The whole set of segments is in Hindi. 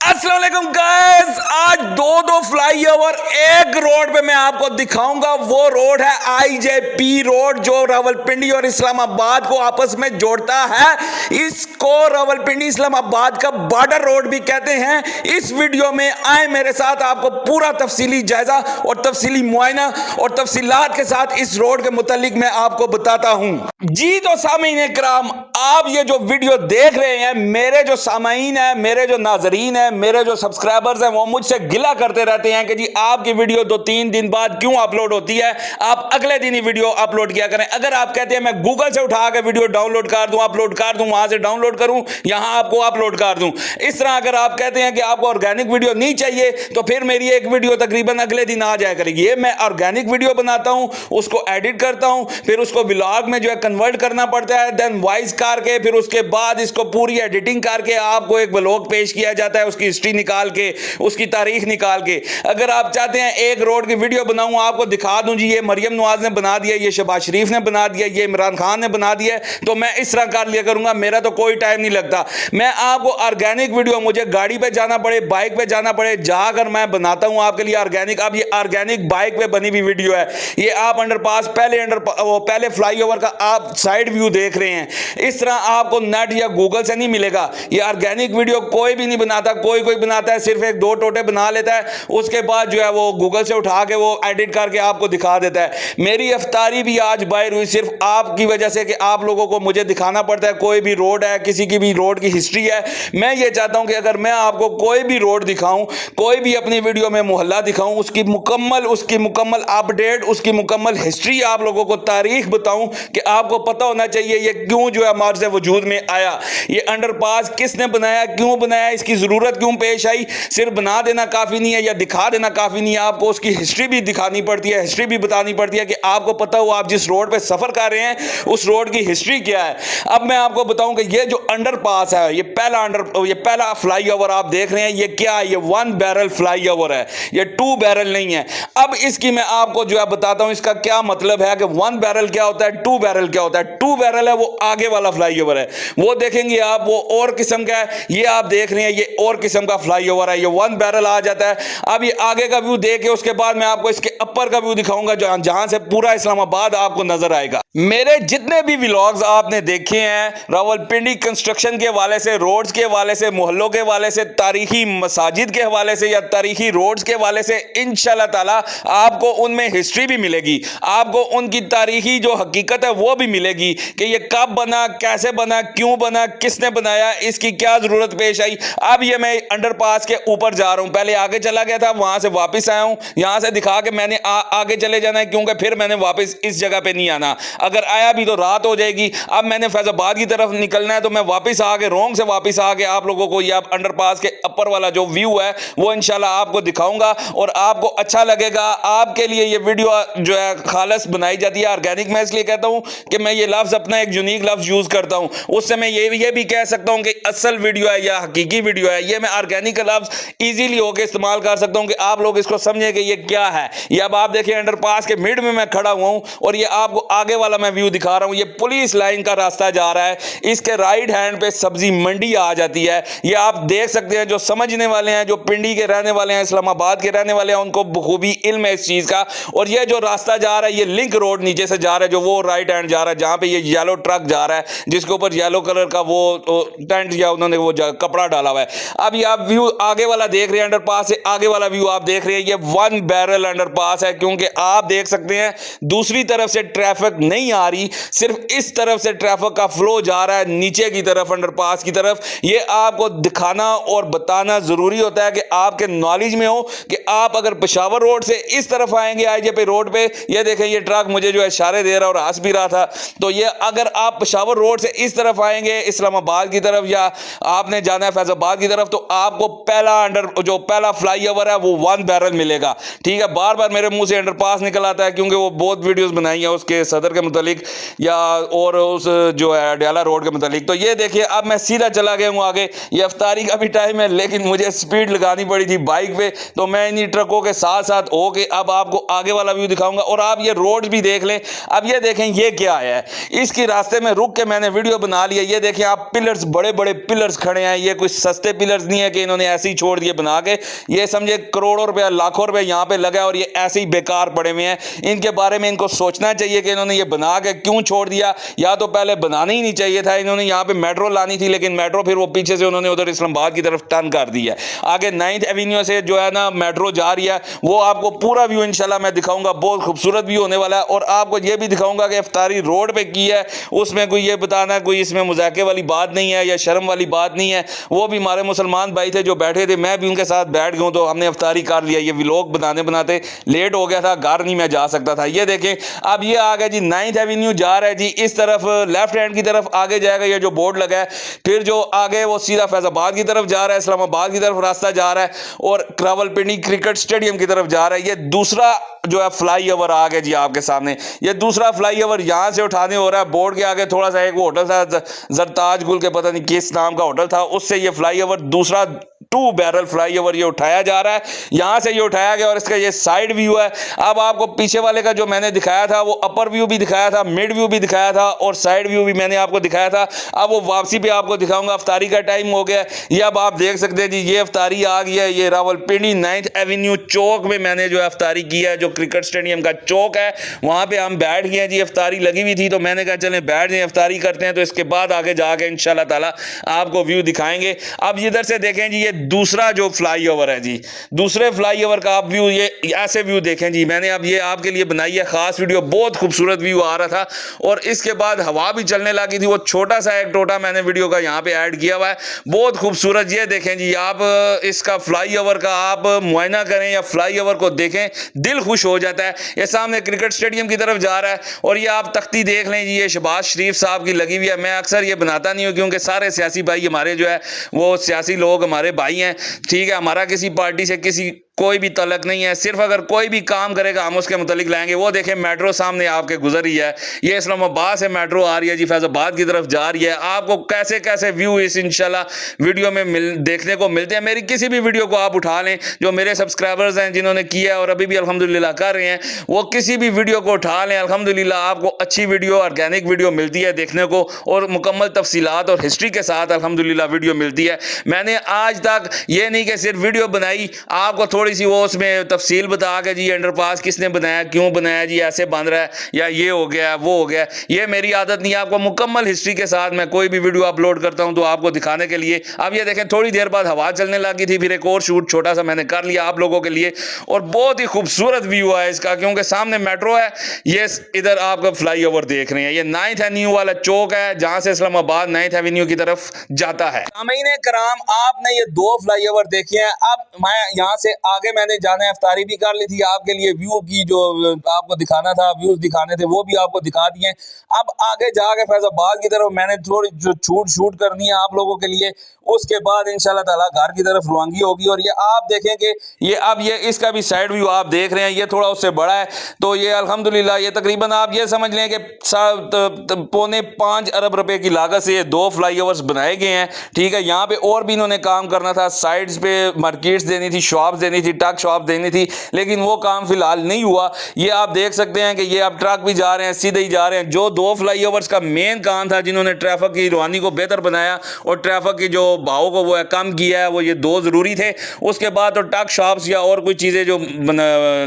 अस्सलाम वालेकुम गाइस, आज दो फ्लाईओवर एक रोड पे मैं आपको दिखाऊंगा। वो रोड है आईजेपी रोड जो रावलपिंडी और इस्लामाबाद को आपस में जोड़ता है। इसको रावलपिंडी इस्लामाबाद का बॉर्डर रोड भी कहते हैं। इस वीडियो में आए मेरे साथ, आपको पूरा तफसीली जायजा और तफसीली मुआयना और तफसीलात के साथ इस रोड के मुतालिक मैं आपको बताता हूं। जी तो सामीन इकराम, आप ये जो वीडियो देख रहे हैं, मेरे जो सामीन है, मेरे जो नाजरीन है, मेरे जो सब्सक्राइबर्स हैं, वो मुझसे गिला करते रहते हैं कि जी आपकी वीडियो 2-3 दिन बाद क्यों अपलोड होती है, आप अगले दिन ही वीडियो अपलोड किया करें। अगर आप कहते हैं मैं गूगल से उठा के वीडियो डाउनलोड कर दूं, अपलोड कर दूं, वहां से डाउनलोड करूं, यहां आपको अपलोड कर दूं, इस तरह अगर आप कहते हैं कि आपको ऑर्गेनिक वीडियो नहीं चाहिए, तो फिर मेरी एक वीडियो तकरीबन अगले दिन आ जाया करेगी। ये मैं ऑर्गेनिक वीडियो बनाता हूं, उसको एडिट करता हूं, फिर उसको व्लॉग में जो है कन्वर्ट करना पड़ता है, देन वॉइस करके फिर उसके बाद इसको पूरी एडिटिंग करके आपको एक व्लॉग पेश किया जाता है, उसकी हिस्ट्री निकाल के, उसकी तारीख निकाल के। अगर आप चाहते हैं एक रोड की वीडियो बनाऊं, आपको दिखा दूं जी ये मरियम नवाज ने बना दिया, ये शहबाज शरीफ ने बना दिया, ये इमरान खान ने बना दिया, तो मैं इस तरह कर लिया करूंगा। मेरा तो कोई टाइम नहीं लगता। मैं आपको ऑर्गेनिक वीडियो, मुझे गाड़ी पे जाना पड़े, बाइक पे जाना पड़े, जाकर मैं बनाता हूं आपके लिए ऑर्गेनिक। अब ये ऑर्गेनिक बाइक पे बनी हुई वीडियो है। ये आप अंडरपास पहले फ्लाईओवर का आप साइड व्यू देख रहे हैं। इस तरह आपको नेट या गूगल से नहीं मिलेगा। ये ऑर्गेनिक वीडियो कोई भी नहीं बनाता, कोई बनाता है, सिर्फ एक दो टोटे बना लेता है, उसके बाद जो है वो गूगल से उठा के वो एडिट करके आपको दिखा देता है। मेरी अफ्तारी भी आज बाहर हुई सिर्फ आपकी वजह से कि आप लोगों को मुझे दिखाना पड़ता है। कोई भी रोड है, किसी की भी रोड की हिस्ट्री है, मैं ये चाहता हूं कि अगर मैं आपको कोई भी रोड दिखाऊं, कोई भी अपनी वीडियो में मोहल्ला दिखाऊं, उसकी मुकम्मल अपडेट, उसकी मुकम्मल हिस्ट्री आप लोगों को तारीख बताऊं कि आपको पता होना चाहिए ये क्यों जो है हमारे से वजूद में आया, ये अंडरपास किसने बनाया, क्यों बनाया, इसकी जरूरत क्यों पेश आई। सिर्फ बना देना काफी नहीं है या दिखा देना काफी नहीं है, आपको उसकी हिस्ट्री भी दिखानी पड़ती है, हिस्ट्री भी बतानी पड़ती है कि आपको पता हो आप जिस रोड पे सफर कर रहे हैं उस रोड की हिस्ट्री क्या है। अब मैं आपको बताऊं कि ये जो अंडरपास है, ये पहला फ्लाईओवर आप देख रहे हैं, ये क्या है, ये 1 बैरल फ्लाईओवर है, ये 2 बैरल नहीं है। अब इसकी मैं आपको जो है बताता हूं इसका क्या मतलब है कि 1 बैरल क्या होता है, 2 बैरल क्या होता है। 2 बैरल है वो आगे वाला फ्लाईओवर है, वो देखेंगे आप, वो और किस्म का है। ये आप देख रहे हैं ये और किस्म का फ्लाईओवर है, ये 1 बैरल आ जाता है। अब ये आगे का व्यू देख के उसके बाद मैं आपको इसके अपर का व्यू दिखाऊंगा जहां से पूरा इस्लामाबाद आपको नजर आएगा। मेरे जितने भी व्लॉग्स आपने देखे हैं रावलपिंडी कंस्ट्रक्शन के हवाले से, रोड्स के हवाले से, मोहल्लों के हवाले से, तारीखी मसाजिद के हवाले से या तारीखी रोड्स के हवाले से, इंशाल्लाह ताला आपको उनमें हिस्ट्री भी मिलेगी, आपको उनकी तारीखी जो हकीकत है वो भी मिलेगी कि ये कब बना, कैसे बना, क्यों बना, किसने बनाया, इसकी क्या जरूरत पेश आई। अब ये मैं अंडरपास के ऊपर जा रहा हूं, पहले आगे चला गया था, वहां से वापस आया हूं, यहां से दिखा के मैंने आगे चले जाना है क्योंकि फिर मैंने वापस इस जगह पे नहीं आना। अगर आया भी तो रात हो जाएगी। अब मैंने फैजाबाद की तरफ निकलना है, तो मैं वापस आके रोंग से वापस आके आप लोगों को ये अंडरपास के अपर वाला जो व्यू है वो इंशाल्लाह आपको दिखाऊंगा और आपको अच्छा लगेगा। आपके लिए ये वीडियो जो है खालस बनाई जाती है, ऑर्गेनिक। मैं इसलिए कहता हूं कि मैं ये लफ्ज अपना एक यूनिक लफ्ज यूज करता हूं, उससे मैं ये भी कह सकता हूं कि असल वीडियो है या हकीकी वीडियो है। ये मैं ऑर्गेनिक का लफ्ज इजीली होकर इस्तेमाल कर सकता हूं कि आप लोग इसको समझें कि ये क्या है। ये अब आप देखिए अंडरपास के मिड में मैं खड़ा हुआ हूं और ये आपको आगे वाला मैं व्यू दिखा रहा हूं। ये पुलिस लाइन का रास्ता जा रहा है, इसके राइट हैंड पे सब्जी मंडी आ जाती है। ये आप देख सकते हैं, जो समझने वाले हैं, जो पिंडी के रहने वाले हैं, इस्लामाबाद के रहने वाले हैं, उनको बखूबी इल्म है इस चीज का। और ये जो रास्ता जा रहा है, ये लिंक रोड नीचे से जा रहा है, जो वो राइट हैंड जा रहा है जहां पे ये येलो ट्रक जा रहा है, जिसके ऊपर येलो कलर का वो टेंट या उन्होंने वो कपड़ा डाला हुआ है। अब ये आप व्यू आगे वाला देख रहे हैं, अंडरपास से आगे वाला व्यू आप देख रहे हैं, ये 1 बैरल अंडरपास है, क्योंकि आप देख सकते हैं दूसरी तरफ से ट्रैफिक नहीं आ रही, सिर्फ इस तरफ से ट्रैफिक का फ्लो जा रहा है नीचे की तरफ, अंडरपास की तरफ। ये आपको दिखाना और बताना जरूरी होता है कि आपके नॉलेज में हो कि आप अगर पेशावर रोड से इस तरफ आएंगे आईजेपी रोड पे, ये देखें ये ट्रक मुझे जो है इशारे दे रहा और हंस भी रहा था, तो ये अगर आप पेशावर रोड से इस तरफ आएंगे इस्लामाबाद की तरफ या आपने जाना है फैजाबाद की तरफ, तो आपको पहला फ्लाईओवर है वो 1 बैरल मिलेगा। ठीक है, बार बार मैं मेरे मुंह से अंडरपास निकल आता है, क्योंकि वो बहुत वीडियोस बनाई है उसके सदर के मुतालिक या और उस जो है अडयाला रोड के मुतालिक। तो ये देखिए अब मैं सीधा चला गया हूँ आगे। ये अफ्तारी का भी टाइम है, लेकिन मुझे स्पीड लगानी पड़ी थी बाइक पे, तो मैं इन्हीं ट्रकों के साथ साथ होके अब आपको आगे वाला व्यू दिखाऊंगा। और आप ये रोड भी देख लें। अब ये देखें ये क्या है, इसकी रास्ते में रुक के मैंने वीडियो बना लिया। ये देखें आप पिलर्स, बड़े बड़े पिलर्स खड़े हैं। ये कुछ सस्ते पिलर्स नहीं है कि इन्होंने ऐसे ही छोड़ दिए बना के। ये समझे करोड़ों रुपया, लाखों रुपए यहाँ पे लगा और ये ऐसे ही बेकार पड़े हुए हैं। इनके बारे में इनको सोचना चाहिए कि इन्होंने ये बना के क्यों छोड़ दिया, या तो पहले बनाना ही नहीं चाहिए था। इन्होंने यहाँ पे मेट्रो लानी थी, लेकिन मेट्रो फिर वो पीछे से उन्होंने उधर इस्लामाबाद की तरफ टर्न कर दी है। आगे 9th एवेन्यू से जो है ना मेट्रो जा रही है, वो आपको पूरा व्यू इंशाल्लाह मैं दिखाऊंगा। बहुत खूबसूरत व्यू होने वाला है। और आपको ये भी दिखाऊंगा कि इफ्तारी रोड पे की है, उसमें कोई ये बताना कोई इसमें मजाके वाली बात नहीं है या शर्म वाली बात नहीं है। वो भी हमारे मुसलमान भाई थे जो बैठे थे, मैं भी उनके साथ बैठ गया, तो हमने इफ्तारी कर लिया। ये व्लॉग बनाते बनाते लेट हो गया था, घर नहीं मैं जा सकता था। ये देखें अब ये आ गया जी 9th एवेन्यू जा रहा है जी, इस तरफ लेफ्ट हैंड की तरफ आगे जाएगा ये जो बोर्ड लगा है। फिर जो आगे वो सीधा फैजाबाद की तरफ जा रहा है, इस्लामाबाद की तरफ रास्ता जा रहा है और रावलपिंडी क्रिकेट स्टेडियम की तरफ जा रहा है। ये दूसरा जो है फ्लाई ओवर आ गया जी आपके सामने। ये दूसरा फ्लाई ओवर यहां से उठाने हो रहा है। बोर्ड के आगे थोड़ा सा एक वो होटल था जरताज गुल के, पता नहीं किस नाम का होटल था, उससे ये फ्लाई ओवर दूसरा 2 बैरल फ्लाई ओवर ये उठाया जा रहा है। यहां से ये उठाया गया और इसका ये साइड व्यू है। अब आपको पीछे वाले का जो मैंने दिखाया था वो अपर व्यू भी दिखाया था, मिड व्यू भी दिखाया था और साइड व्यू भी मैंने आपको दिखाया था। अब वो वापसी पे आपको दिखाऊंगा। अफ्तारी का टाइम हो गया। ये अब आप देख सकते हैं जी, ये अफ्तारी आ गई है। ये रावलपिंडी 9th एवेन्यू चौक में मैंने जो अफ्तारी की है, जो क्रिकेट स्टेडियम का चौक है वहां पे हम बैठ गए जी। अफ्तारी लगी हुई थी तो मैंने कहा चलें बैठ जाएं, अफ्तारी करते हैं। तो इसके बाद आगे जाके इंशाल्लाह ताला आपको व्यू दिखाएंगे। अब इधर से देखें जी, ये दूसरा जो फ्लाई ओवर है जी, दूसरे फ्लाई ओवर का आप व्यू ये ऐसे व्यू देखें जी। मैंने अब ये आपके लिए बनाई है खास वीडियो, बहुत खूबसूरत व्यू आ रहा था। और इसके बाद हवा भी चलने लगी थी, वो छोटा सा एक टोटा मैंने वीडियो का यहाँ पे ऐड किया हुआ है, बहुत खूबसूरत। ये देखें जी, आप इसका फ्लाई ओवर का आप मुआयना करें या फ्लाई ओवर को देखें, दिल खुश हो जाता है। ये सामने क्रिकेट स्टेडियम की तरफ जा रहा है और ये आप तख्ती देख लें जी, ये शहबाज शरीफ साहब की लगी हुई है। मैं अक्सर ये बनाता नहीं हूँ क्योंकि सारे सियासी भाई हमारे जो है वो सियासी लोग हमारे भाई हैं, ठीक है। हमारा किसी पार्टी से किसी कोई भी तलक नहीं है, सिर्फ अगर कोई भी काम करेगा हम उसके मुतालिक लाएंगे। वो देखें मेट्रो सामने आपके गुजर रही है, ये इस्लामाबाद से मेट्रो आ रही है जी, फैजाबाद की तरफ जा रही है। आपको कैसे कैसे व्यू इस इंशाल्लाह वीडियो में देखने को मिलते हैं। मेरी किसी भी वीडियो को आप उठा लें, जो मेरे सब्सक्राइबर्स हैं जिन्होंने किया और अभी भी अल्हम्दुलिल्लाह कर रहे हैं, वो किसी भी वीडियो को उठा लें, अल्हम्दुलिल्लाह आपको अच्छी वीडियो, ऑर्गेनिक वीडियो मिलती है देखने को और मुकम्मल तफसीलात और हिस्ट्री के साथ अल्हम्दुलिल्लाह वीडियो मिलती है। मैंने आज तक ये नहीं कि सिर्फ वीडियो बनाई, आपको थोड़ी सी वो उसमें तफसील बता के जी अंडरपास किसने बनाया, क्यों बनाया जी, ऐसे बन रहा है या ये हो गया वो हो गया, ये मेरी आदत नहीं है। आपको मुकम्मल हिस्ट्री के साथ मैं कोई भी वीडियो अपलोड करता हूं तो आपको दिखाने के लिए। अब ये देखें थोड़ी देर बाद हवा चलने लगी थी, फिर एक और शूट छोटा सा मैंने कर लिया आप लोगों के लिए और बहुत ही खूबसूरत व्यू है इसका, क्योंकि सामने मेट्रो है। ये इधर आपका फ्लाई ओवर देख रहे हैं, ये 9th एवेन्यू वाला चौक है जहां से इस्लामाबाद 9th एवेन्यू की तरफ जाता है। सामीन कराम, आपने ये 2 फ्लाई ओवर देखे हैं। अब मैं यहाँ से आगे मैंने जाना है, इफ्तारी भी कर ली थी, आपके लिए व्यू की जो आपको दिखाना था, व्यूज दिखाने थे वो भी आपको दिखा दिए। अब आगे जाके फैजाबाद की तरफ मैंने थोड़ी जो शूट करनी है आप लोगों के लिए, उसके बाद इंशाल्लाह ताला घर की तरफ रवानगी होगी। और ये आप देखें कि ये अब ये इसका भी साइड व्यू आप देख रहे हैं, ये थोड़ा उससे बड़ा है। तो ये अल्हम्दुलिल्लाह ये तकरीबन आप ये समझ लें कि 5.25 अरब रुपए की लागत से ये 2 फ्लाई ओवर्स बनाए गए हैं, ठीक है। यहाँ पे और भी इन्होंने काम करना था, साइड्स पे मार्केट्स देनी थी, शॉप्स देनी थी, ट्रक शॉप देनी थी, लेकिन वो काम फिलहाल नहीं हुआ। ये आप देख सकते हैं कि ये अब ट्रक भी जा रहे हैं, सीधे ही जा रहे हैं। जो 2 फ्लाई ओवर्स का मेन काम था, जिन्होंने ट्रैफिक की रवानी को बेहतर बनाया और ट्रैफिक की जो भाव को वो है कम किया है, वो ये 2 ज़रूरी थे। उसके बाद तो ट्रक शॉप्स या और कोई चीज़ें जो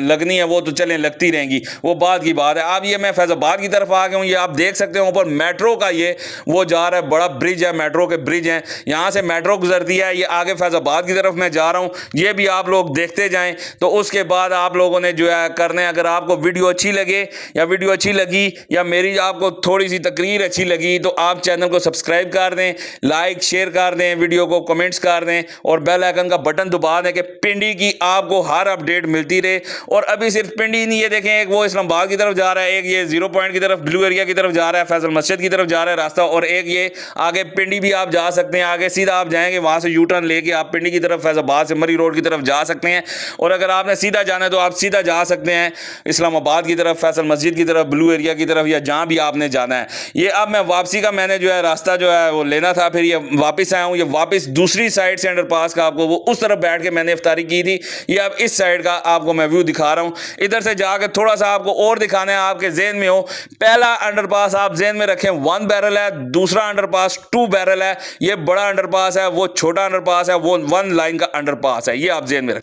लगनी है वो तो चलें लगती रहेंगी, वो बात की बात है। अब ये मैं फैजाबाद की तरफ आ गया हूँ, ये आप देख सकते हैं ऊपर मेट्रो का ये वो जा रहा है, बड़ा ब्रिज है, मेट्रो के ब्रिज हैं, यहाँ से मेट्रो गुजरती है। ये आगे फैजाबाद की तरफ मैं जा रहा हूँ, ये भी आप लोग देखते जाएँ। तो उसके बाद आप लोगों ने जो है करने, अगर आपको वीडियो अच्छी लगे या वीडियो अच्छी लगी या मेरी आपको थोड़ी सी तकरीर अच्छी लगी तो आप चैनल को सब्सक्राइब कर दें, लाइक शेयर कर दें, वीडियो को कमेंट्स कर दें और बेल आइकन का बटन दबा दें कि पिंडी की आपको हर अपडेट मिलती रहे। और अभी सिर्फ पिंडी नहीं, ये देखें एक वो इस्लामाबाद की तरफ जा रहा है, एक ये 0 पॉइंट की तरफ ब्लू एरिया की तरफ जा रहा है, फैसल मस्जिद की तरफ जा रहा है रास्ता, और एक ये आगे पिंडी भी आप जा सकते हैं। आगे सीधा आप जाएंगे, वहाँ से यू टर्न लेके आप पिंडी की तरफ फैजाबाद से मरी रोड की तरफ जा सकते हैं। हैं। और अगर आपने सीधा जाना है तो आप सीधा जा सकते हैं इस्लामाबाद की तरफ, फैसल मस्जिद की तरफ, ब्लू एरिया की तरफ, या जहाँ भी आपने जाना है। ये अब मैं वापसी का मैंने जो है रास्ता जो है वो लेना था, फिर ये वापस आया हूँ। ये वापस दूसरी साइड से अंडरपास का आपको वो उस तरफ बैठ के मैंने इफ्तारी की थी। ये अब इस साइड का आपको मैं व्यू दिखा रहा हूँ। इधर से जाकर थोड़ा सा आपको और दिखाना है, आपके जेहन में हो। पहला अंडरपास आप जेहन में रखें 1 बैरल है, दूसरा अंडरपास 2 बैरल है, ये बड़ा अंडरपास है, वो छोटा अंडरपास है, वो 1 लाइन का अंडरपास है। ये आप जेहन में रखें।